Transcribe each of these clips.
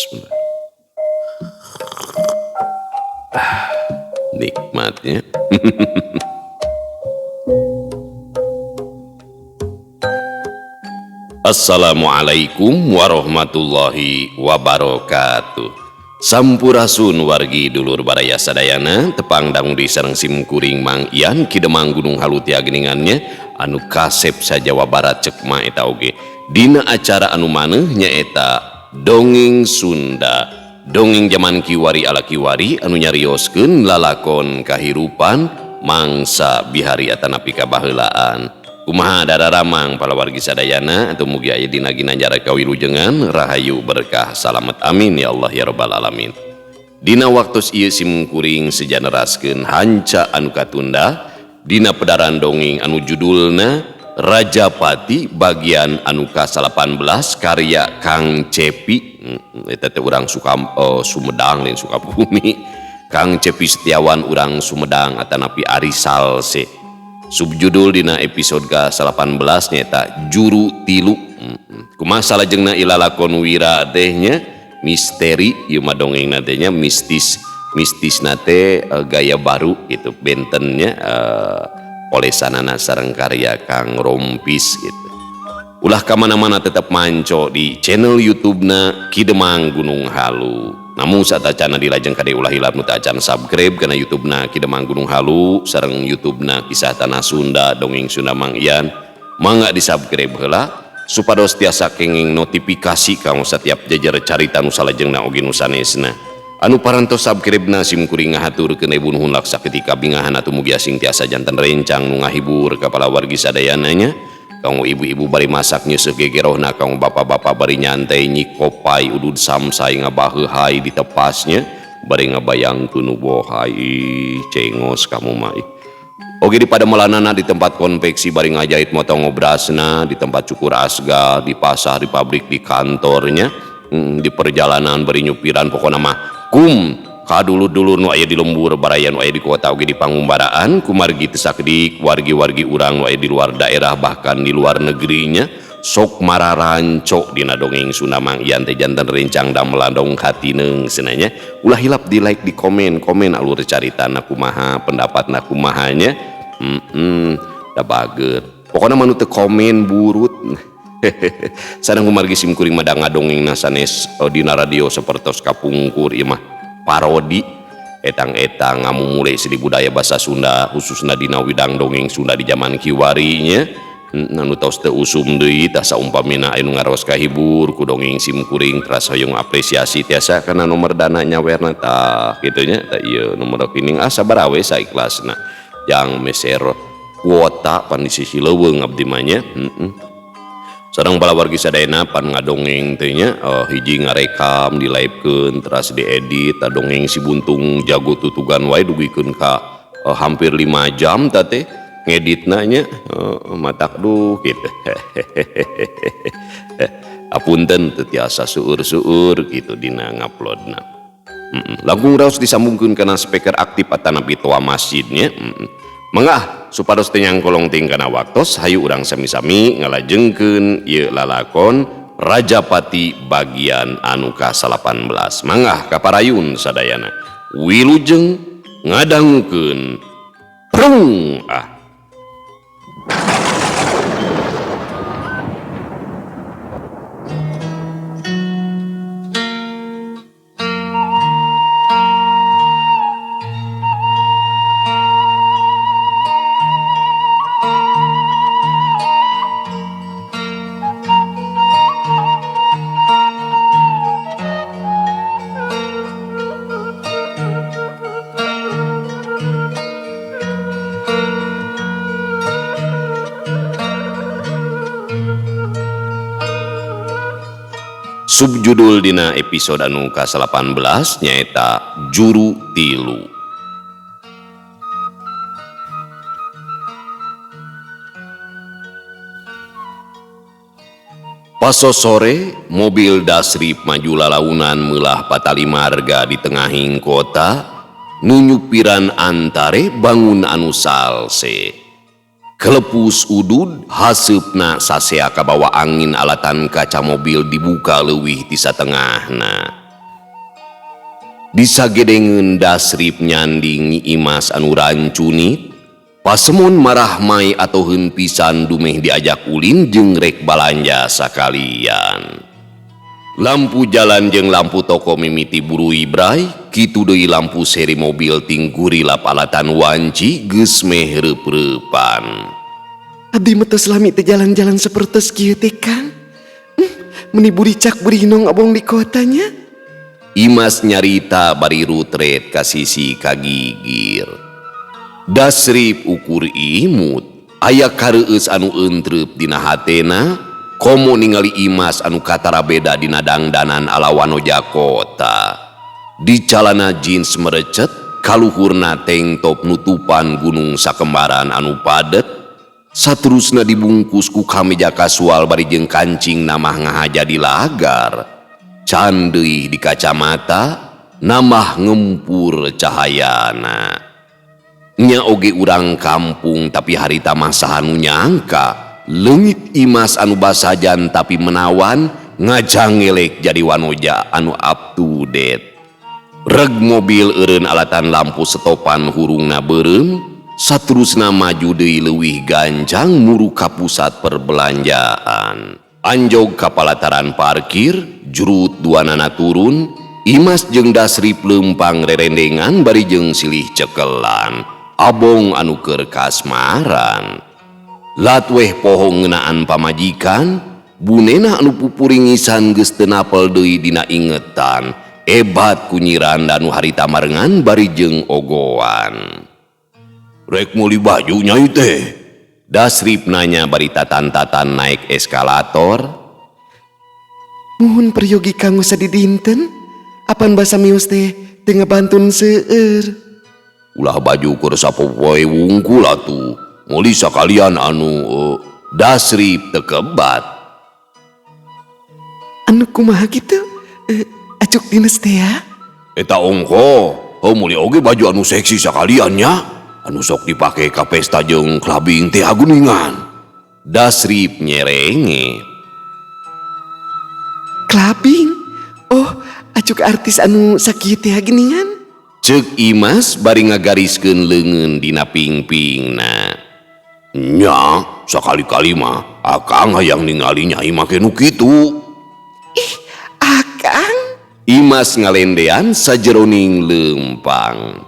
Bismillah. Nikmatnya. Assalamualaikum warahmatullahi wabarakatuh. Sampurasun wargi dulur baraya sadayana tepang dangu di sareng simkuring Mang Ian kidemang Gunung Halutia geningannya anu kasep sa Jawa Barat cek ma eta oge dina acara anu maneh nyaeta dongeng Sunda, dongeng zaman kiwari ala kiwari anu nyarioskeun lalakon kahirupan mangsa bihari atanapi kabaheulaan. Kumaha dararamang palawargi sadayana atau mugi aya dina ginanjara kawilujengan rahayu berkah salamet amin ya Allah ya rabbal alamin. Dina waktos ieu simkuring sejaneraskeun hanca anu katunda dina pedaran dongeng anu judulna Rajapati bagian anu ka-18 karya Kang Cepi eta teh urang Sumedang lain Sukabumi. Kang Cepi Setiawan urang Sumedang atanapi Ari Salse. Subjudul dina episode ke-18 nyata Juru Tilu. Kumaha salajengna ilalakon wira tehnya misteri ieu mah dongengna tehnya mistis nate gaya baru gitu bentennya olesanana sareng karya Kang Rompis gitu. Ulah kamana-mana tetap manco di channel YouTube-na Kidemang Gunung Halu. Namun saat acana dilajeng kade ulah hilap nu acan subscribe kana YouTube-na Kidemang Gunung Halu sareng YouTube-na Kisah Tanah Sunda Dongeng Sunda Mang Ian mangga di subscribe heula supados tiasa kenging notifikasi kamu setiap jajar carita nu salajengna oge nu sanesna. Anu parantos subscribe-na simkuring ngahaturkeun ibu nuhun laksa ketika bingahan atuh mugi asing tiasa janten rencang nu ngahibur ka palawargi sadayananya. Kamu ibu-ibu bari masak nyeuseuk gegerohna, kamu bapak-bapak bari nyantai nyikopai udud samsai ngabaheuhai di tepasnya bari ngabayangkeun nu bohai cengos kamu mah. Oge di pademelanana di tempat konveksi bari ngajait motong obrasna, di tempat cukur asgal, di pasar, di pabrik, di kantornya, di perjalanan bari nyupiran pokona mah kum kadulur-dulur nu aya di lembur barayan nu aya di kota oge di pangumbaraan kumargi teu sakedik wargi-wargi urang nu aya di luar daerah bahkan di luar negerinya sok mararanco dina dongeng Sunda Mang Ian teh janten rencang da melandong hatineung seunanya. Ulah hilap di like di komen alur caritana kumaha pendapatna kumahanya da bageut pokona mah nu teu komen burut. Sareng kumargi simkuring madang ngadongengna sanes dina radio sapertos kapungkur ieu mah parodi etang-etang ngamu mulai seni budaya bahasa Sunda khususnya dina widang dongeng Sunda di zaman kiwarinya anu tos teu usum deui tah saumpamina anu ngaros kahibur ku dongeng simkuring terasa hoyong apresiasi tiasa kana nomor dana nyawerna tah kitu nya tah ieu nomor rekening sabaraha we saikhlasna jang meser kuota pan di sisi leuweung abdi mah nya. Sareng palawargi sadayana pan ngadongeng teh nya hiji ngarekam di-livekeun teras diedit dongeng si buntung jago tutugan wae dugikeun ka hampir 5 jam tah teh ngeditna nya matak duh kitu. Apunten teu tiasa seueur-seueur kitu dina nguploadna. Langkung raos disambungkeun kana speaker aktif atanapi toa masjidnya. Mangga supados teu nyangkolong ting kana waktos hayu urang sami-sami ngalajengkeun ieu lalakon Rajapati bagian anu ka-18. Mangga kaparayun sadayana wilujeng ngadangukeun prung Subjudul dina episode anu ka-18 nyaeta Juru Tilu. Paso sore mobil dasrip maju lalaunan meulah patali marga di tengahing kota nunyupiran antare bangun anu salse. Kelepus udud haseupna sasea kabawa angin alatan kaca mobil dibuka leuwih ti satengahna. Disagedengeun Dasrip nyanding Nyi Imas anu rancunit, pasemon marahmai atoheun pisan dumeh diajak ulin jeung rek balanja sakalian. Lampu jalan jeung lampu toko mimiti buru ibrai, kitu deui lampu seri mobil tingguri lapalatan wanci geus meh reup-reupan. Abdi metos lami teh jalan-jalan sapertos kieu teh Kang. Meni buri cak buri nong abong di kotanya. Imas nyarita bari rutret ka sisi kagigir. Dasrip ukur imut, aya kareueus anu euntreub dina hatena, komo ningali Imas anu katara beda dina dangdanan ala wanoja kota. Di calana jeans merecet, kaluhurna tank top nutupan gunung sakembaran anu padet, saterusna dibungkus ku kameja kasual bari jeung kancing namah ngahaja di lagar. Can deui di kacamata, namah ngempur cahayana. Nya oge urang kampung tapi harita masa anu nyangka, leungit Imas anu basajan tapi menawan, ngajangelek jadi wanoja anu up to date. Reg mobil eureun alatan lampu stopan hurungna beureum, saterusna maju deui leuwih ganjang muru ka pusat perbelanjaan. Anjog ka palataran parkir, jurut duanana turun, Imas jeung Dasrip leumpang rerendengan bari jeung silih cekelan, abong anu keur kasmaran. Latweh poho ngeunaan pamajikan, bunena anu pupuringisan geus teu napel deui dina ingetan, ebat kunyiran anu harita marengan bari jeung ogoan. Rek meuli baju nyai teh? Dasrip nanya bari tatan-tatan naik eskalator. Muhun peryogi kanggo sadidinten, apan basa mios teh teu ngabantun seueur. Ulah baju keur sapopoe wungkul atuh, meuli sakalian anu Dasrip teu kebat. Anu kumaha kitu? Acuk dinas teh ya? Eta ongko, meuli oge baju anu seksi sakalian nya, anu sok dipake ka pesta jeung klabing teh aguningan. Dasrip nyerenge. Klabing? Oh, acuk artis anu sakieu teh geningan? Ceuk Imas bari ngagariskeun leungeun dina pingpingna. Nya, sakali-kali mah akang hayang ningali nyai make nu kitu. Ih, akang? Imas ngalendean sajeroning leumpang.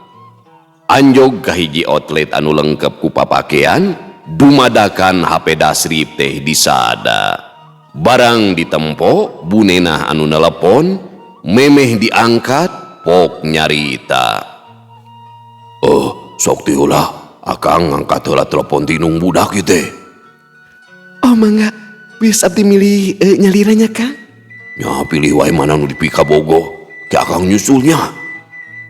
Anjog ka hiji outlet anu lengkep ku papakean, dumadakan HP Dasrip teh disada. Barang ditempo, bunenah anu nelepon, memeh diangkat, pok nyarita. Sok teh ulah, akang ngangkat heula telepon tinung budak ieu teh. Oh mangga, bias abdi milih nyaliranya Kang. Nya pilih wae mana nu dipika bogo, ke akang nyusulnya.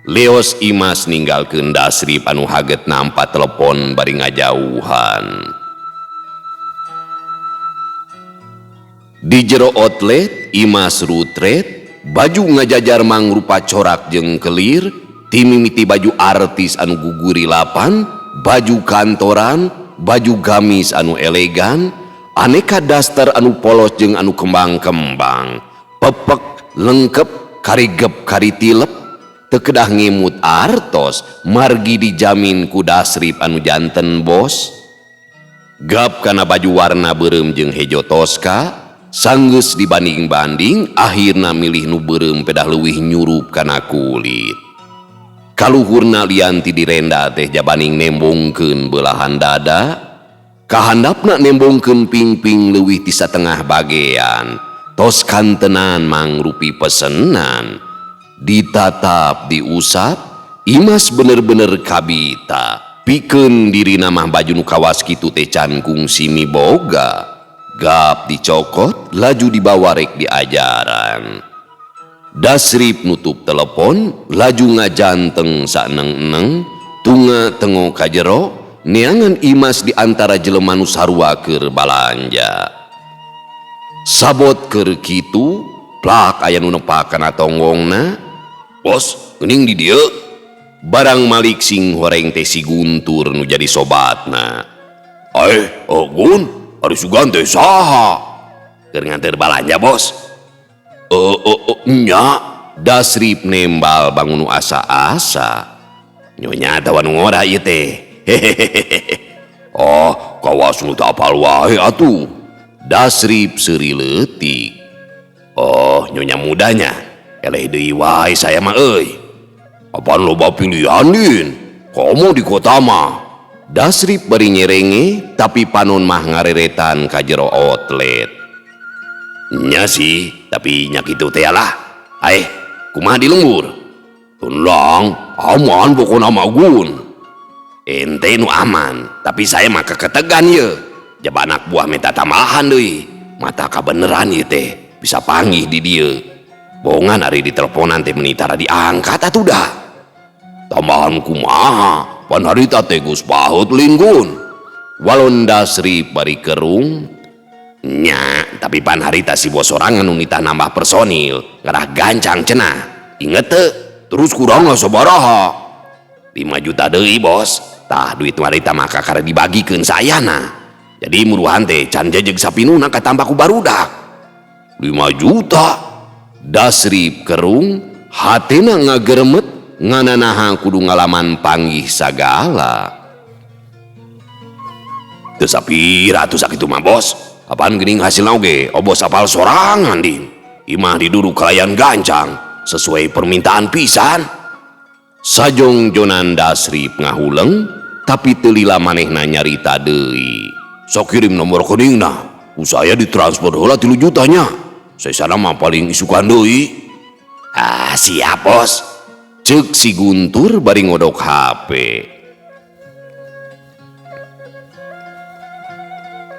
Leos Imas ninggalkeun Dasrip anu haget nampa telepon bari ngajauhan. Di jero outlet, Imas rutret, baju ngajajar mangrupa corak jeung kelir, timimiti baju artis anu guguri lapan, baju kantoran, baju gamis anu elegan, aneka daster anu polos jeung anu kembang-kembang, pepek, lengkep, karigep, karitilep, teu kedah ngimut artos, margi dijamin ku Dasrip anu janten bos. Gap kana baju warna beureum jeung hejo toska, sanggeus dibanding-banding, akhirna milih nu beureum pedah leuwih nyurup kana kulit. Kaluhurna lianti direnda teh jabaning nembongkeun belahan dada, kahandapna nembongkeun pingping leuwih ti satengah bagean, tos kantenan mangrupi pesenan. Ditatap diusap, Imas bener-bener kabita, pikeun dirina mah baju nu kawas kitu teh can kungsi miboga. Gap dicokot, laju dibawa rek diajaran. Dasrip nutup telepon, laju ngajanteng saneng-eneng, tunga tengok ka jero, neangan Imas di antara jelema nu sarua keur balanja. Sabot keur kitu, plak aya nu nepak kana tonggongna. Bos, geuning di dieu. Barang Malik sing horeng teh si Guntur nu jadi sobatna. Gun, ari sugan teh saha? Keur nganter balanja, Bos. Nya, Dasrip nembal bangun asa-asa. Nyonya tawan ngora ieu teh. Oh, kawas nu teu apal wae atuh. Dasrip seuri leutik. Oh, nyonya mudanya. Eleh deui wae saya mah euy. Apaan loba pilihan din? Komo di kota mah. Dasrip bari nyerenge tapi panon mah ngareretan ka jero outlet. Nya sih, tapi nya kitu teh lah. Aeh, kumaha di lembur? Tenang, aman pokona mah gun. Ente nu aman, tapi saya mah keketegan ye. Jaba anak buah minta tambahan deui. Mata kabeneran ieu teh bisa panggih di dieu. Bongan ari diteleponan teh menitara diangkat atuh dah. Tambahan kumaha? Pan harita teh geus paheut linggun. Walon Dasrip bari kerung. Nya, tapi pan harita si bos sorangan nu nitah nambah personil, ngarah gancang cenah. Inget teu? Terus kurang sabaraha? 5 juta deui bos. Tah duit harita mah kakara dibagikeun sayana. Jadi muruhan teh can jejeg sapinuna katambah ku barudak. 5 juta. Dasrip kerung, hatena ngageremet ngananaha kudu ngalaman panggih sagala. Teu sapira atuh sakitu mah bos. Apaan geuning hasilna oge obos apal sorangan din. Imah diduduk kalayan gancang sesuai permintaan pisan. Sajongjonan Dasrip ngahuleng tapi teu lila manehna nyarita deui. Sok kirim nomor rekeningna, ku saya ditransfer heula 3 jutanya. Saya sana mah paling isukan deui. Ah, siap bos. Ceuk si Guntur bari ngodok HP.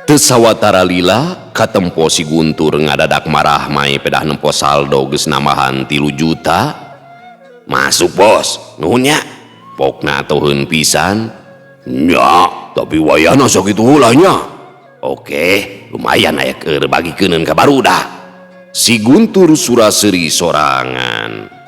Teu sawatara lila katempo si Guntur ngadadak marah mae pedah nempo saldo geus nambahan 3 juta. Masuk bos, nuhun nya. Pokna atuheun pisan. Nya, tapi wayana sakitu heula nya. Oke, lumayan aya keur bagikeun ka barudak. Si Guntur suraseuri sorangan.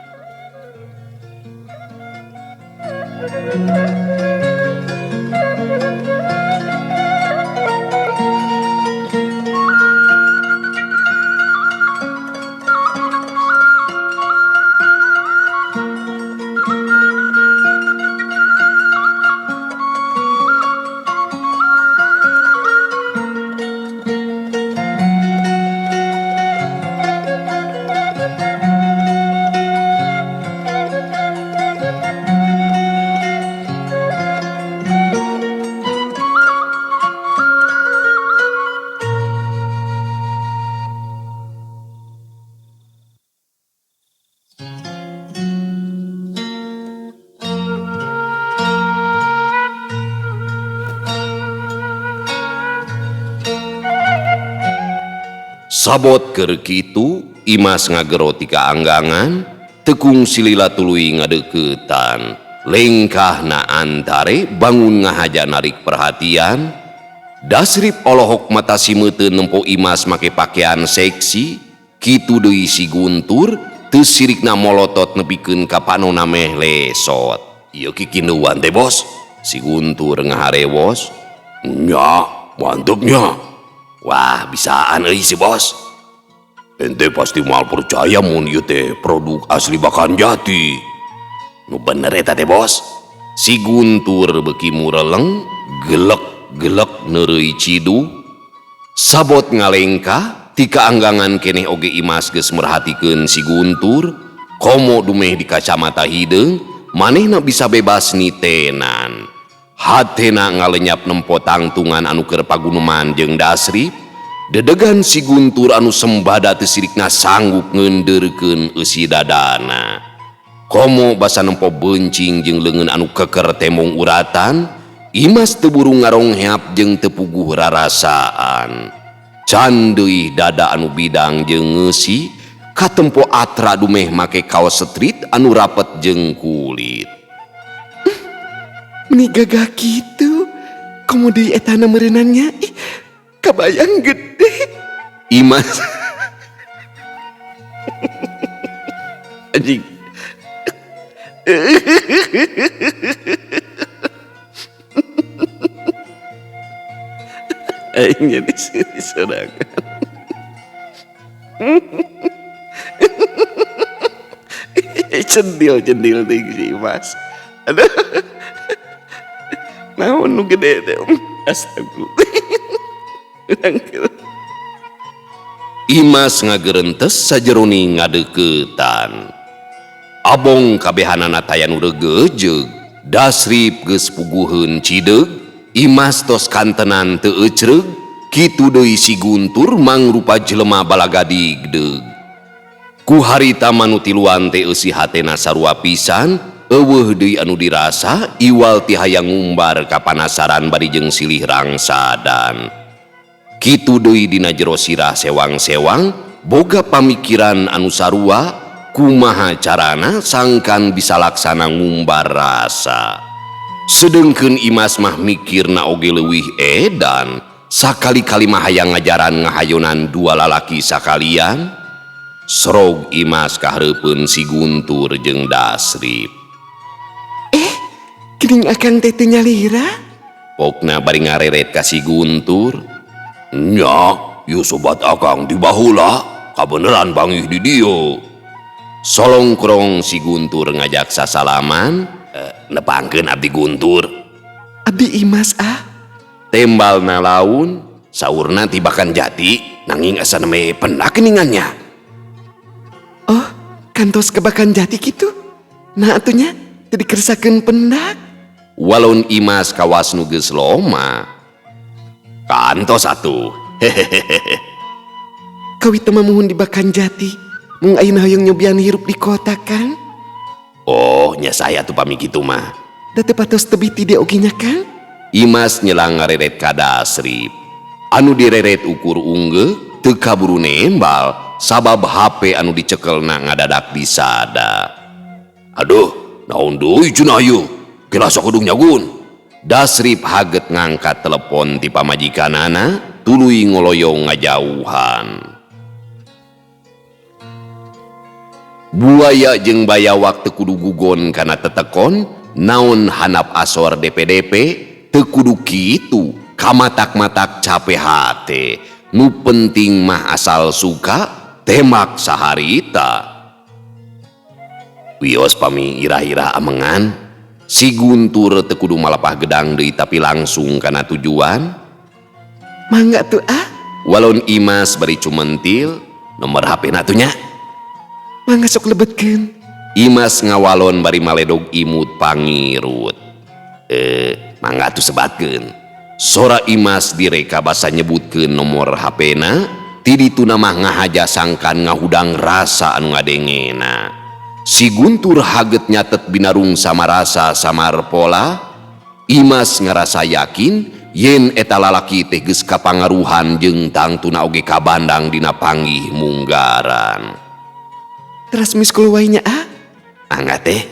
Sabot keur kitu, Imas ngagero ti kaanggangan, tekung silila tuluy ngadeuketan. Lengkahna antare bangun ngahaja narik perhatian. Dasrip olohok mata simeuteun nempo Imas make pakaian seksi. Kitu deui si Guntur, teu sirikna molotot nepikeun ka panonna meh lesot. Ieu kikineuan teh bos, si Guntur ngaharewos. Nya, mantepnya. Wah, bisaan euy si bos. Ente pasti moal percaya mun ieu teh produk asli Bakan Jati. Nu bener eta teh bos. Si Guntur beuki mureleng, gelek-gelek neureuy cidu. Sabot ngalengkah, ti kaanggangan keneh oge Imas geus merhatikeun si Guntur. Komo dumeh di kacamata hideung, manehna bisa bebas nitenan. Hatena ngalenyap nempo tangtungan anu keur paguneman jeung Dasrip. Dedegan si Guntur anu sembada teu sirikna sanggup ngeundeurkeun eusi dadana. Komo basa nempo beuncing jeung leungeun anu keker temong uratan. Imas teu buru ngarongheap jeung teu puguh rarasaan. Can deui dada anu bidang jeung ngeusi, katempo atra dumeh make kaos street anu rapet jeung kulit. Meni gagah gitu, komo deui etana meureunannya. Kabayang gede. Imas anjing. Aing jadi siri sorangan. Cendil-cendil deh si Imas. Aduh. Naon nu gede teh. Astagfirullah. Imas ngagerentes sajeroni ngadeukeutan. Abong kabehanana taya nu regejeug, Dasrip geus puguheun cideug, Imas tos kantenan teu ecreug, kitu deui si Guntur mangrupa jelema balaga digdeug. Ku harita manu tiluan teh eusi hatena sarua pisan, eueuh deui anu dirasa iwal ti hayang ngumbar kapanasaran bari jeung silih rangsadan. Kitu deui dina jero sirah sewang-sewang boga pamikiran anu sarua kumaha carana sangkan bisa laksana ngumbar rasa. Sedengkeun Imas mah mikirna oge leuwih edan, sakali-kali mah hayang ngajaran ngahayonan dua lalaki sakalian. Srog Imas kahareupeun si Guntur jeung Dasrip. Geuning akang teh teu nyalira? Pokna bari ngareret ka si Guntur. Nya, ieu sobat akang di baheula, kabeneran bangih di dieu. Solongkrong si Guntur ngajak sasalaman. Nepangkeun abdi Guntur. Abdi Imas ah. Tembalna laun, Saurna tibakan jati, nanging asa neme pendak keningannya. Oh, kantos kebakan jati gitu. Nah atunya teu dikersakeun pendak. walon Imas kawas nu geus loma. Kantos atuh. Hehehe. Kawi teu mamuhun di Bakan Jati. Mung ayeuna hoyong nyobian hirup di kota kan. Oh, nya saya tuh pami kitu mah. Da teu patos teu biti dia oge nya kan. Imas nyelang ngareret ka Dasrip. Anu direret ukur unggeuh teu kaburu nembal sabab HP anu dicekelna ngadadak disada. Aduh, naon deui cenah ieu? Kela sok kudu nyagun. Dasrip haget ngangkat telepon ti pamajikanana, tuluy ngoloyong ngajauhan. Buaya jeung bayawak teu kudu gugon kana tetekon, naon hanap asor DPDP teu kudu kitu, kamatak-matak capek hate. Nu penting mah asal suka, temak saharita. Wios pami ira-ira amengan. Si Guntur teu kudu malapah gedang deui tapi langsung kana tujuan. Mangga tuh ah. Walon Imas bari cumentil, Nomor HP natunya. Mangga sok lebetkeun. Imas ngawalon bari maledog imut pangirut. Mangga atuh sebatkeun. Sora Imas direka basa nyebutkeun nomor HP-na, ti dituna mah ngahaja sangkan ngahudang rasa anu ngadengena. Si Guntur haget nyatet binarung sama rasa samar pola. Imas ngerasa yakin yen eta lalaki teh geus kapangaruhan jeung tangtuna oge kabandang dina panggih munggaran. Transmiskul wae nya ah. Angga teh.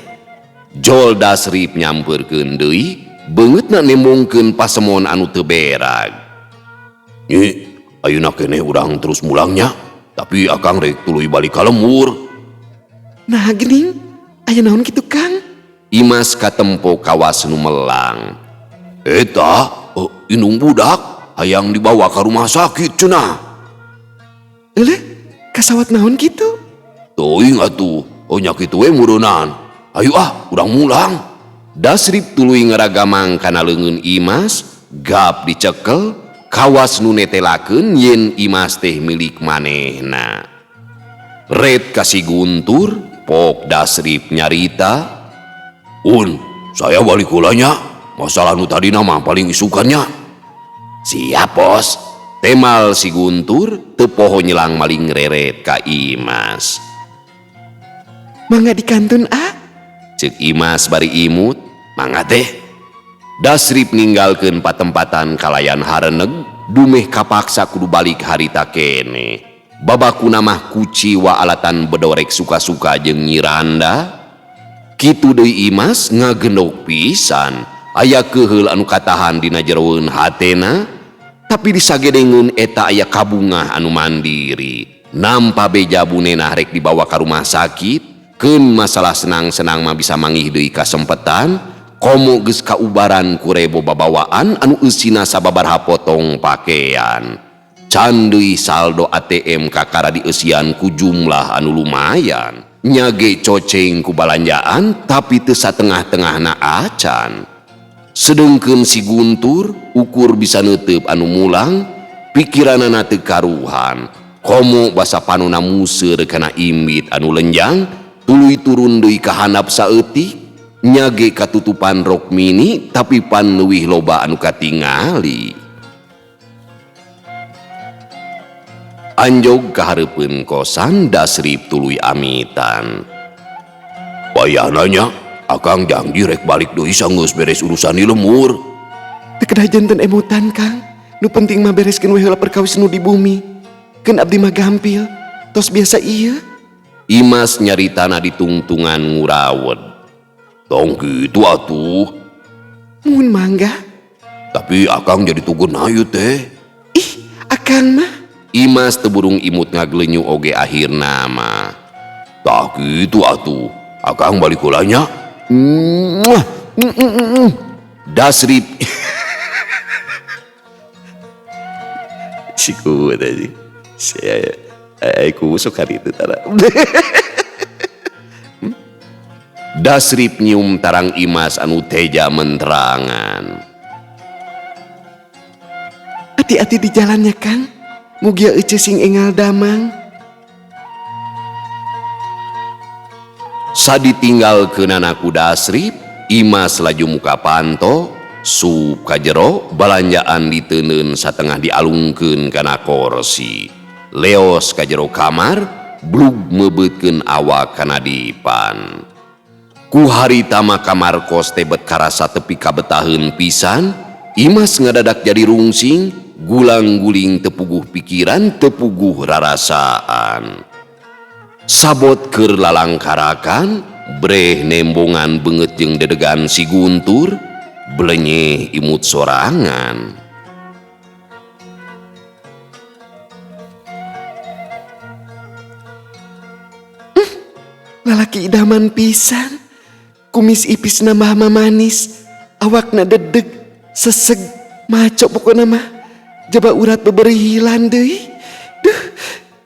Jol Dasrip nyampeurkeun deui, beungeutna nemongkeun pasemon anu teu berag. Nyi, ayeuna keneh urang terus mulangnya, tapi akang rek tuluy balik ka lembur. Nah geuning, aya naon kitu Kang? Imas katempo kawas nu melang. Eta, indung budak hayang dibawa ka rumah sakit cenah. Euleuh, kasawat naon kitu? Teuing atuh, nya kitu we mureunnan. Ayo ah, urang mulang. Dasrip tuluy ngaragamang kana leungeun Imas, gap dicekel, kawas nu netelakeun yen Imas teh milik manehna. Red kasih Guntur, pok Dasrip nyarita. Saya balik kulanya. Masalah nu tadi nama paling isukannya. Siap bos. Temal si Guntur, teu poho nyelang maling reret ka Imas. Mangga dikantun ah. Ceuk Imas bari imut. Mangga teh. Dasrip ninggalkeun patempatan kalayan hareuneg, dumeh kapaksa kudu balik harita kene. Babakuna mah kuci wa alatan bedorek suka-suka jeung Nyiranda. Kitu deui Imas ngagendog pisan, aya keheul anu katahan dina jeroeun hatena, tapi disagedengeun eta aya kabungah anu mandiri. Nampa beja bunena rek dibawa ka rumah sakit, keun masalah senang-senang mah bisa mangih deui kasempetan, komo geus kaubaran ku rebo babawaan anu eusina sababaraha potong pakean. Can deui saldo ATM kakara dieusian ku jumlah anu lumayan. nyage coceng ku balanjaan tapi teu satengah-tengahna acan. Sedengkeun si Guntur ukur bisa neuteup anu mulang, pikiranana teu karuhan. Komo basa panonna museur kana imbit anu lenjang, tuluy turun deui ka handap saeutik, nyage katutupan rok mini tapi pan leuwih loba anu katingali. Anjog kahareupeun kosan Dasrip tuluy amitan. Bayananya, akang janji rek balik deui sanggeus beres urusan di lemur. Teu kedah janten emutan Kang. Nu penting mah bereskeun we heula perkawis nu di bumi. Keun abdi mah gampil, tos biasa ieu. Imas nyaritana di tungtungan ngurawed. Tong kitu atuh. Mun mangga. Tapi akang jadi tugun hayu teh. Ih, akang mah. Imas teburung imut ngaglenyu oge akhirna mah. Tah kitu atuh. Akang balik heulanya. Dasrip Si kuat aja. Saya aku suka itu tara. Dasrip nyium tarang Imas anu teja menterangan. Hati-hati di jalannya Kang. Mugia ece sing engal damang. Saditinggalkeun anaku Dasrip, Imas laju muka panto, sup ka jero, balanjaan diteuneun satengah dialungkeun kana kursi. Leos ka jero kamar, blug mebeutkeun awak kana dipan. Ku harita mah kamar kos tebet karasa tepi kabetaheun pisan, Imas ngadadak jadi rungsing, gulang-guling tepuguh pikiran, tepuguh rarasaan. Sabot keur lalangkarakan, breh nembongan beungeut jeung dedegan si Guntur, blenyeh imut sorangan. Lalaki idaman pisan. Kumis ipis nambah manis. Awakna dedeg, seseg, maco pokona mah. Jaba urat beberi hilang deui. Duh,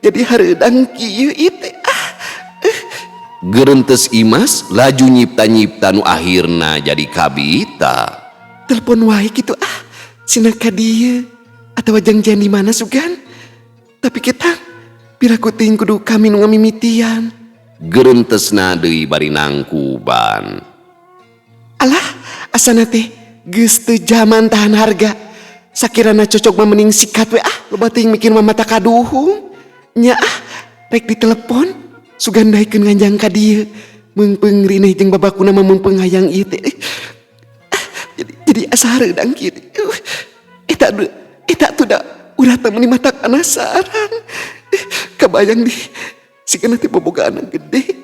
jadi hareudang kieu ite. Gerentes Imas laju nyipta-nyipta nu akhirna jadi kabita. Telepon wae gitu Sina ka dieu atawa janjian di mana sugan. Tapi kita piraku ting kudu kami nu ngamimitian. Gerentesna deui bari nangkuban. Alah, asana teh geus teu jaman tahan harga. Sakirana cocok mah mending sikat we loba teuing mikir mah mata kaduhung. Nya rek ditelepon sugandaikeun nganjang ka dieu. Meungpeung rineh jeung babakuna mah meungpeung hayang ieu teh. Jadi asa hareudang kieu. Eta tuh da urang teh meuni mata penasaran. Kabayang di sikeuna teh boboga anak gede.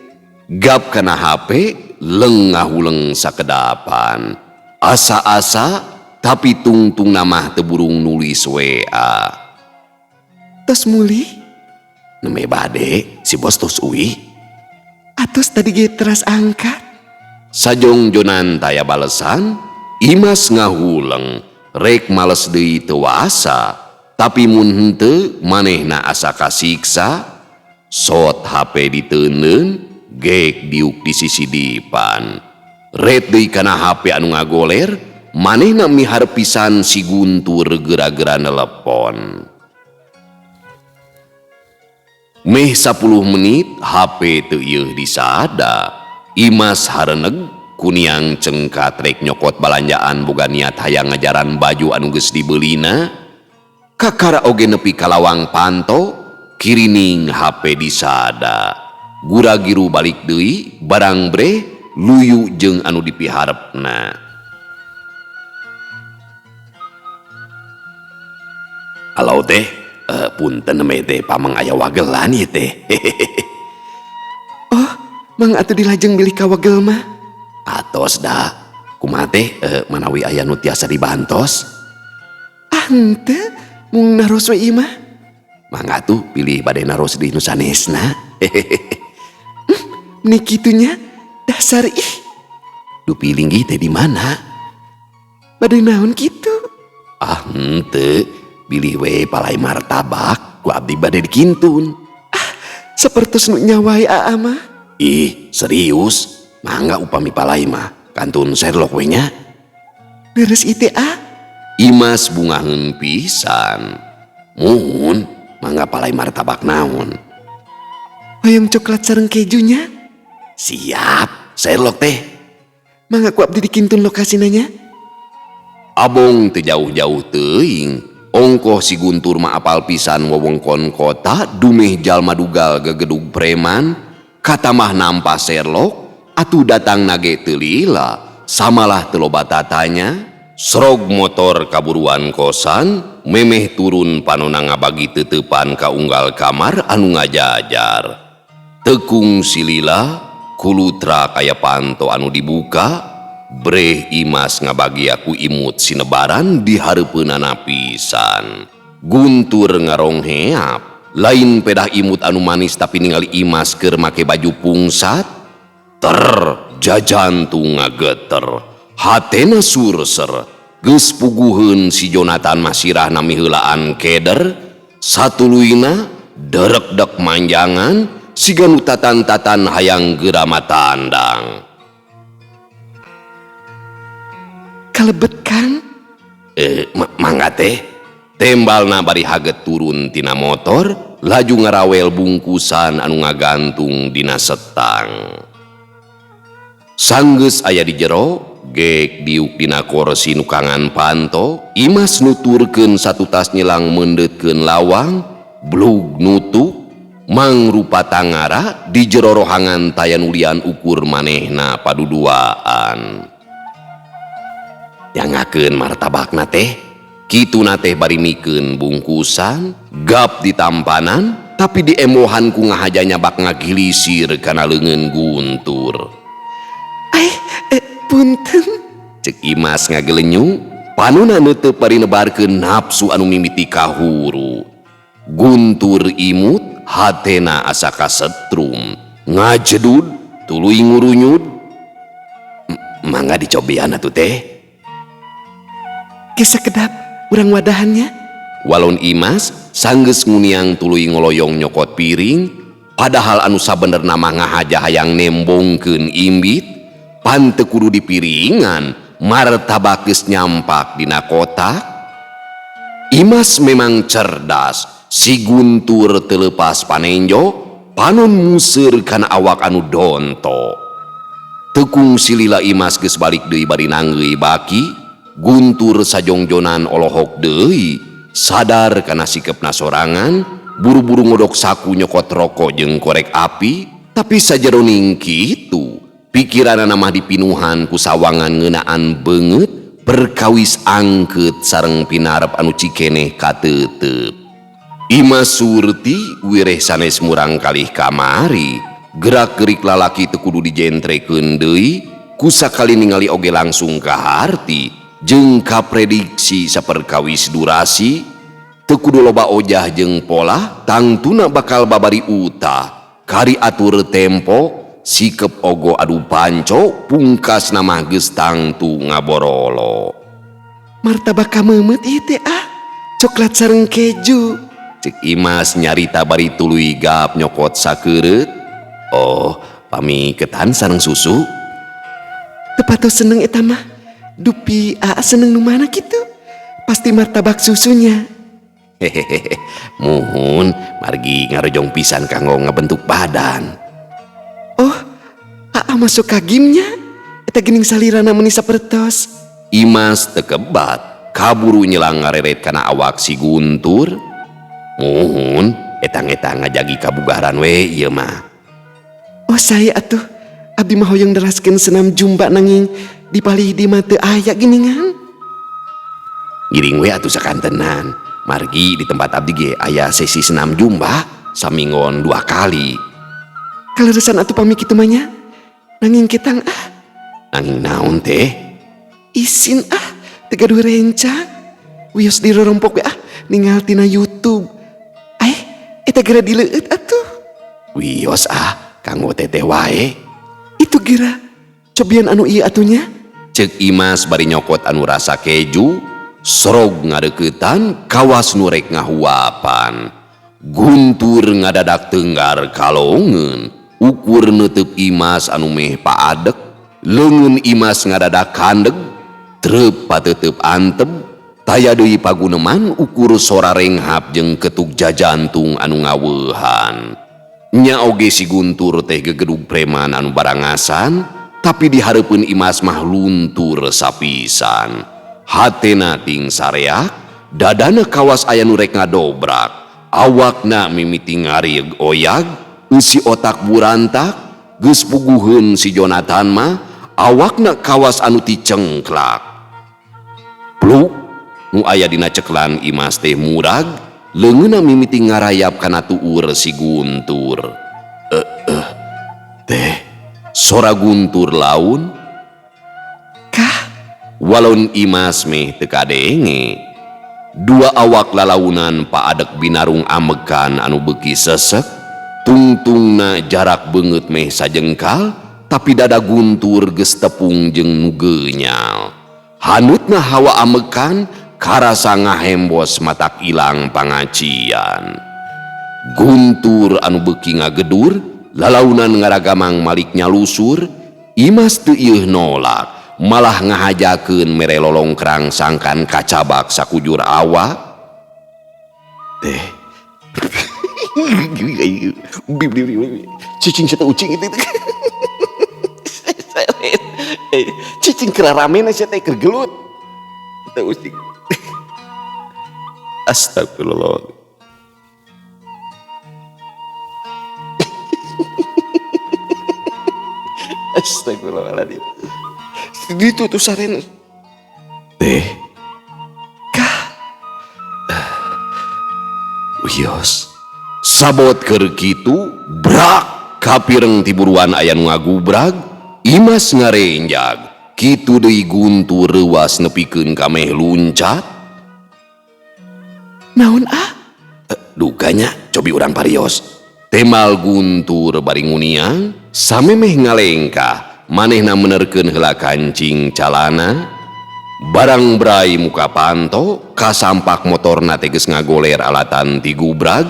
Gap kana HP lengahuleng sakedapan. Asa-asa tapi tungtung namah teburung nulis WA. Tos muli? Neme bade si bos tos uwi. Atos tadi ge teras angkat. Sajong jonan taya balesan, Imas ngahuleng, rek males deui teu wasa, tapi mun henteu manehna asa kasiksa, sot HP diteuneun, gek diuk di sisi dipan. Ret deui kana HP anu ngagoler, manehna mihar pisan si Guntur gera-gera nelepon. Meh 10 menit HP teu ieuh disada. Imas hareuneg kuniang cengkat rek nyokot balanjaan boga niat hayang ngajaran baju anu geus dibeulina. Kakara oge nepi ka lawang panto, kirining HP disada. Gura-giru balik deui, barang breh luyu jeung anu dipiharepna. Halo teh. Punten me teh pamang aya wagelan ieu teh. Oh, mang atuh dilajeng bilih ka wagel mah. Atos da. Kumaha teh manawi aya nu tiasa dibantos? Henteu, mung naros we ieu mah. Mangga tuh pilih bade naros di nu sanesna. Meni kitunya dasar ih. Du pilinggi teh di mana? Bade naon kitu? Ah henteu. Pilih we palai martabak, ku abdi bade dikintun. Sapertos nu nyawai aa mah. Ih, serius? Mangga upami palai mah kantun Sherlock we nya. Leres ite Imas bungaheun pisan. Muhun, mangga palai martabak naon. hoyong coklat sareng kejunya. Siap, Sherlock teh. Mangga ku abdi dikintun lokasi nanya. Abong teu jauh-jauh teuing. Ongkoh si Guntur mah apal pisan wewengkon kota dumeh jalma dugal gegedug preman. Kata mah nampa Sherlock atuh datang nage teu lila. Samalah teu loba tatanya. Srog motor kaburuan kosan. Memeh turun panona ngabagi teutepan ka unggal kamar anu ngajajar. Tekung silila kulutra kaya panto anu dibuka. Breh Imas ngabagi aku imut sinebaran di hareupeunana pisan. Guntur ngarongheap, lain pedah imut anu manis tapi ningali Imas keur make baju pungsat. Jajantung ngageter, hatena surser, geus puguheun si Jonathan masirah nami heulaan keder. Satuluina derek-dek manjangan, siga nu tatan-tatan hayang geurama tandang. Kalebet kan? Mangga teh tembalna bari haget turun tina motor laju ngarawel bungkusan anu ngagantung dina setang. Sanggeus aya di jero gek diuk dina kursi nukangan panto. Imas nuturkeun satu tas nyelang mendetkeun lawang blug nutuk mangrupa tangara di jero rohangan tayan ulian ukur manehna paduduaan. Yangakeun martabakna teh, kituna teh bari mikeun bungkusan, gap di tampanan, tapi di emohan ku ngahajanya bak ngagilisir kana leungeun Guntur. Punten. Cek Imas ngagelenyu, panuna teu bari nebarkeun nafsu anu mimiti kahuru. Guntur imut, hatena asa kasetrum, ngajedud, tuluy ngurunyud. Mangga dicobian atuh teh. Kisah kedap, urang wadahannya. Walon Imas sanggeus nguniang tuluy ngoloyong nyokot piring, padahal anu sabenerna mah ngahaja hayang nembongkeun imbit, pan teu kudu di piringan, martabak geus nyampak dina kotak. Imas memang cerdas, si Guntur teu leupas panenjo, panon museur kana awak anu donto. Tekung silila Imas geus balik deui bari nanggeui baki. Guntur sajongjonan olohok deui, sadar kana sikepna sorangan, buru-buru ngodok saku nyokot rokok jeung korek api, tapi sajeroning kitu, pikiranna mah dipinuhan ku sawangan ngeunaan beungeut perkawis angkeut sareng pinarep anu cikeneh kateuteup. Imas Surti wireh sanes murang kalih kamari, gerak-gerik lalaki teu kudu dijentrekeun deui, ku sakali ningali oge langsung kaharti. Jeung kaprediksi saperkawis durasi teu kudu loba ojah jeung pola tangtuna bakal babari utah kari atur tempo sikep ogo adu panco pungkas nama geus tangtu ngaborolo. Martabak kameumeut ieu teh coklat sareng keju. Cek Imas nyarita bari tuluy gap nyokot sakeureut. Oh, pamiketan sareng susu. Teu patos seneng eta mah. Dupi seneng nu mana gitu? Pasti martabak susunya. Hehehe, muhun margi ngarojong pisan kanggo ngabentuk badan. Oh, masuk kagimnya? Eta gening salirana meuni sapertos. Imas tekebat, kaburu nyelang ngareret kana awak si Guntur. Muhun, etang-etang ngajagi kabugaran we ieu mah. Oh saya atuh, abdi mah hoyong deraskeun senam jumba nanging dipalih di mata aya giningan. Giring we atuh sakantenan, margi di tempat abdi ge aya sesi senam jumba samingon 2 kali. Kaleresan atuh pami kitu mah nya. Nanging ketang Nanging naon teh? isin teu gaduh rencang. Wios dirorompok we ningal tina YouTube. Eta geura dileueut atuh. Wios kanggo teteh wae. Itu geura cobian anu ieu atunya. Cek Imas bari nyokot anu rasa keju, srog ngadeuketan kawas nu rek ngahuapan. Guntur ngadadak tenggar kalongeun, ukur neuteuk Imas anu meh paadek, leungeun Imas ngadadak handeg, trep pateuteup anteb, taya deui paguneman ukur sora renghap jeung ketuk jajantung anu ngaweuhan. Nya oge si Guntur teh gegedug preman anu barangasan, tapi di hareupeun Imas mah luntur sapisan. Hatena ting sareak, dadana kawas aya nu rek ngadobrak, awakna mimiti ngarieg oyag, eusi otak burantak, geus puguheun si Jonatan mah, awakna kawas anu ti cengklak. Pluk, nu aya dina ceklan Imas teh murag, leungeunna mimiti ngarayap kana tuur si Guntur. Teh, sora Guntur laun, Kah, walon Imas meh teu kadenge. Dua awak lalaunan paadek binarung amegan anu beuki sesek, tungtungna jarak beungeut meh sajengkal, tapi dada Guntur geus tepung jeung nu geunyal. Haneutna hawa amegan karasa ngahembos matak ilang pangacian. Guntur anu beuki ngagedur, lalaunan ngaragamang malik nyalusur, Imas teu ieuh nolak, malah ngahajakeun mere lolongkrang sangkan kacabak sakujur awak. teh. Cicing saya ucing itu. Cicing kera rame na saya teh kergelut. Teh ucing. Astagfirullah. Astagfirullahaladzim. Gitu tuh saren. Teh, Wios. sabot keur kitu, brak kapireng tiburuan aya nu ngagubrag, Imas ngarenjag, kitu deui Guntur reuas nepikeun ka meh luncat. Naon ah? Dukanya cobi urang parios. Temal Guntur bari nguniang, samemeh ngalengkah, manehna menerkeun heula kancing calana, barang brai muka panto, kasampak motorna teh geus ngagoler alatan ti gubrag,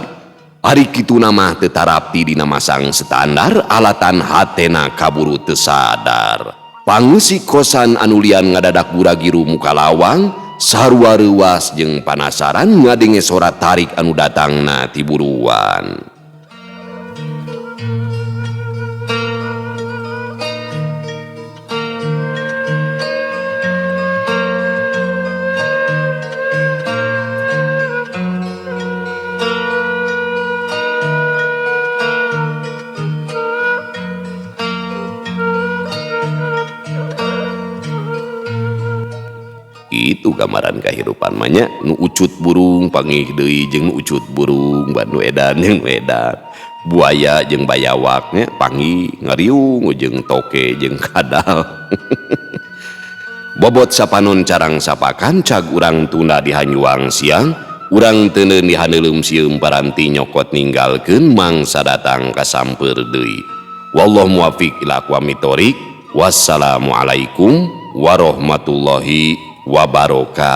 ari kitu mah teu tarapti dina masang standar, alatan hatena kaburu teu sadar. Pangeusi kosan anu lian ngadadak buragiru muka lawang, sarua reuas jeung panasaran ngadenge sora tarik anu datangna ti buruan. Itu gambaran kehidupan manya, nu ucut burung pangih deui jeung nu ucut burung ban nu edan jeung nu edan, buaya jeung bayawaknya panggih ngariung jeung toke jeung kadal. Bobot sapanon carang sapakan cag urang tunda di hanyuang siang, urang teuneun di haneuleuum sieum paranti nyokot ninggalkeun mangsa datang kasamper deui. Wallahu muwaffiq ila aqwamit thoriq. Wassalamualaikum warahmatullahi wabarakatuh.